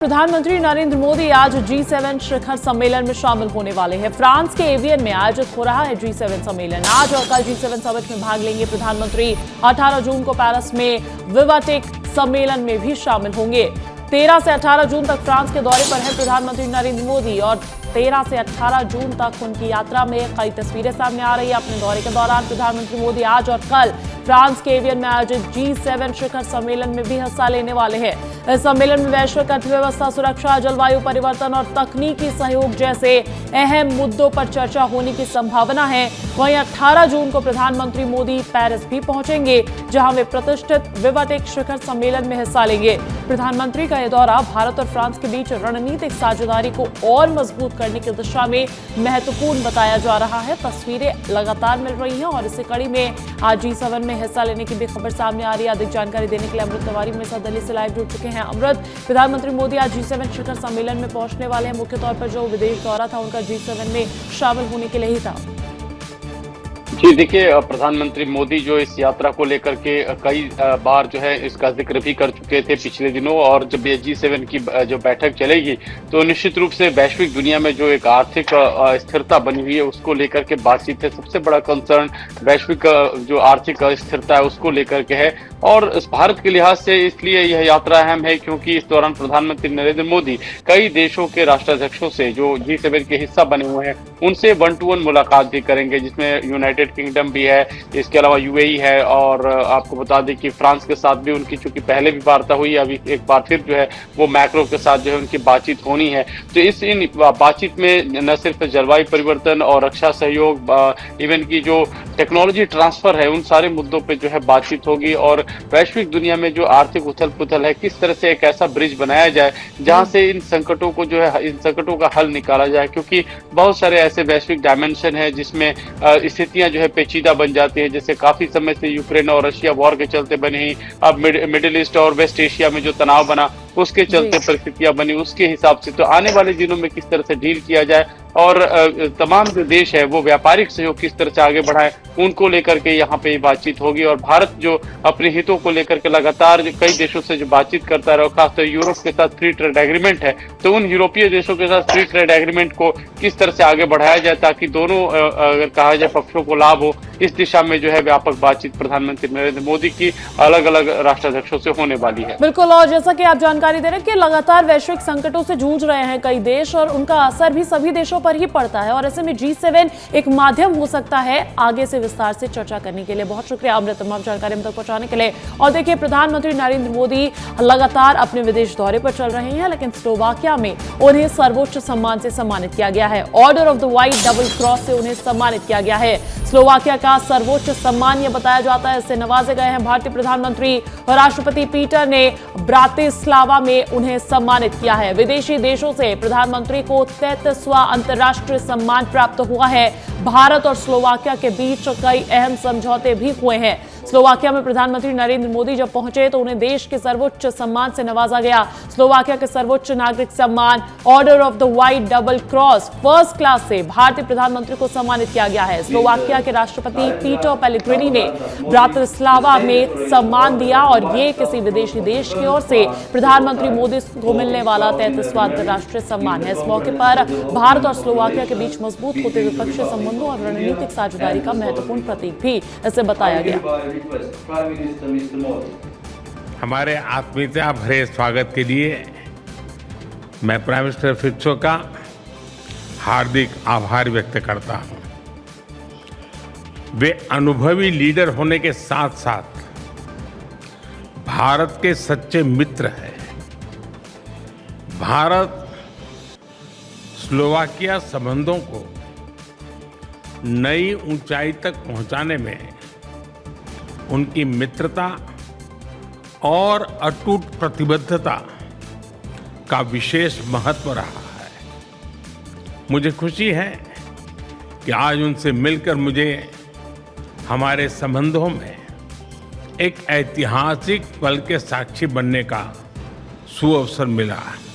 प्रधानमंत्री नरेंद्र मोदी आज G7 शिखर सम्मेलन में शामिल होने वाले हैं। फ्रांस के एवियन में आयोजित हो रहा है G7 सम्मेलन। आज और कल G7 समिट में भाग लेंगे प्रधानमंत्री। 18 जून को पेरिस में विवाटेक सम्मेलन में भी शामिल होंगे। 13 से 18 जून तक फ्रांस के दौरे पर हैं प्रधानमंत्री नरेंद्र मोदी और 13 से 18 जून तक उनकी यात्रा में कई तस्वीरें सामने आ रही है। अपने दौरे के दौरान प्रधानमंत्री मोदी आज और कल फ्रांस के एवियन में आयोजित G7 शिखर सम्मेलन में भी हिस्सा लेने वाले हैं। इस सम्मेलन में वैश्विक अर्थव्यवस्था, सुरक्षा, जलवायु परिवर्तन और तकनीकी सहयोग जैसे अहम मुद्दों पर चर्चा होने की संभावना है। वहीं 18 जून को प्रधानमंत्री मोदी पेरिस भी पहुंचेंगे, जहां वे प्रतिष्ठित विवाटेक शिखर सम्मेलन में हिस्सा लेंगे। प्रधानमंत्री का यह दौरा भारत और फ्रांस के बीच रणनीतिक साझेदारी को और मजबूत करने की दिशा में महत्वपूर्ण बताया जा रहा है। तस्वीरें लगातार मिल रही हैं और इसी कड़ी में आज G7 में हिस्सा लेने की भी खबर सामने आ रही है। अधिक जानकारी देने के लिए अमृत तिवारी मेरे साथ दिल्ली से लाइव जुड़ चुके हैं। अमृत, प्रधानमंत्री मोदी आज G7 शिखर सम्मेलन में पहुंचने वाले हैं। मुख्य तौर पर जो विदेश दौरा था उनका G7 में शामिल होने के लिए ही था। जी देखिए, प्रधानमंत्री मोदी जो इस यात्रा को लेकर के कई बार जो है इसका जिक्र भी कर चुके थे पिछले दिनों, और जब ये G7 की जो बैठक चलेगी तो निश्चित रूप से वैश्विक दुनिया में जो एक आर्थिक स्थिरता बनी हुई है उसको लेकर के बातचीत है। सबसे बड़ा कंसर्न वैश्विक जो आर्थिक स्थिरता है उसको लेकर के है, और इस भारत के लिहाज से इसलिए यह यात्रा अहम है क्योंकि इस दौरान प्रधानमंत्री नरेंद्र मोदी कई देशों के राष्ट्राध्यक्षों से जो G7 के हिस्सा बने हुए हैं उनसे 1-to-1 मुलाकात भी करेंगे, जिसमें यूनाइटेड किंगडम भी है, इसके अलावा UAE है, और आपको बता दें कि फ्रांस के साथ भी उनकी चूंकि पहले भी वार्ता हुई, अभी एक बार फिर जो है वो मैक्रो के साथ जो है उनकी बातचीत होनी है। तो इन बातचीत में न सिर्फ जलवायु परिवर्तन और रक्षा सहयोग, इवन की जो टेक्नोलॉजी ट्रांसफर है, उन सारे मुद्दों पर जो है बातचीत होगी, और वैश्विक दुनिया में जो आर्थिक उथल पुथल है किस तरह से एक ऐसा ब्रिज बनाया जाए जहां से इन संकटों को जो है इन संकटों का हल निकाला जाए, क्योंकि बहुत सारे ऐसे वैश्विक डायमेंशन है जिसमें स्थितियां जो है पेचीदा बन जाती है। जैसे काफी समय से यूक्रेन और रशिया वॉर के चलते बनी, अब मिडिल ईस्ट और वेस्ट एशिया में जो तनाव बना उसके चलते परिस्थितियां बनी, उसके हिसाब से तो आने वाले दिनों में किस तरह से डील किया जाए और तमाम जो देश है वो व्यापारिक सहयोग किस तरह से आगे बढ़ाए, उनको लेकर के यहाँ पे बातचीत होगी। और भारत जो अपने हितों को लेकर के लगातार कई देशों से जो बातचीत करता रहा, खासतौर यूरोप के साथ फ्री ट्रेड एग्रीमेंट है, तो उन यूरोपीय देशों के साथ फ्री ट्रेड एग्रीमेंट को किस तरह से आगे बढ़ाया जाए ताकि दोनों अगर कहा जाए पक्षों को लाभ हो, इस दिशा में जो है व्यापक बातचीत प्रधानमंत्री नरेंद्र मोदी की अलग अलग राष्ट्राध्यक्षों से होने वाली है। बिल्कुल, और जैसा कि आप जानकारी दे रहे हैं कि लगातार वैश्विक संकटों से जूझ रहे हैं कई देश और उनका असर भी सभी देशों पर ही पड़ता है, और ऐसे में G7 एक माध्यम हो सकता है आगे से विस्तार से चर्चा करने के लिए। बहुत शुक्रिया अमृत तमाम जानकारी हम तक पहुंचाने के लिए। और देखिए, प्रधानमंत्री नरेंद्र मोदी लगातार अपने विदेश दौरे पर चल रहे हैं, लेकिन स्लोवाकिया में उन्हें सर्वोच्च सम्मान से सम्मानित किया गया है। Order of the white double cross से उन्हें सम्मानित किया गया है। स्लोवाकिया का सर्वोच्च सम्मान यह बताया जाता है, इससे नवाजे गए हैं भारतीय प्रधानमंत्री और राष्ट्रपति पीटर ने ब्रातिस्लावा में उन्हें सम्मानित किया है। विदेशी देशों से प्रधानमंत्री को 33वां अंतर्राष्ट्रीय सम्मान प्राप्त हुआ है। भारत और स्लोवाकिया के बीच कई अहम समझौते भी हुए हैं। स्लोवाकिया में प्रधानमंत्री नरेंद्र मोदी जब पहुंचे तो उन्हें देश के सर्वोच्च सम्मान से नवाजा गया। स्लोवाकिया के सर्वोच्च नागरिक सम्मान order of the white double cross first class से भारतीय प्रधानमंत्री को सम्मानित किया गया है। स्लोवाकिया के राष्ट्रपति पीटर पेलेग्रिनी ने ब्रातिस्लावा में सम्मान दिया, और ये किसी विदेशी देश की ओर से प्रधानमंत्री मोदी को मिलने वाला 33वां अंतर्राष्ट्रीय सम्मान है। इस मौके पर भारत और स्लोवाकिया के बीच मजबूत होते द्विपक्षीय संबंधों और रणनीतिक साझेदारी का महत्वपूर्ण प्रतीक भी इसे बताया गया। हमारे आत्मीयता भरे स्वागत के लिए मैं प्राइम मिनिस्टर फित्सो का हार्दिक आभार व्यक्त करता हूं। वे अनुभवी लीडर होने के साथ साथ भारत के सच्चे मित्र हैं। भारत स्लोवाकिया संबंधों को नई ऊंचाई तक पहुंचाने में उनकी मित्रता और अटूट प्रतिबद्धता का विशेष महत्व रहा है। मुझे खुशी है कि आज उनसे मिलकर मुझे हमारे संबंधों में एक ऐतिहासिक पल के साक्षी बनने का सुअवसर मिला है।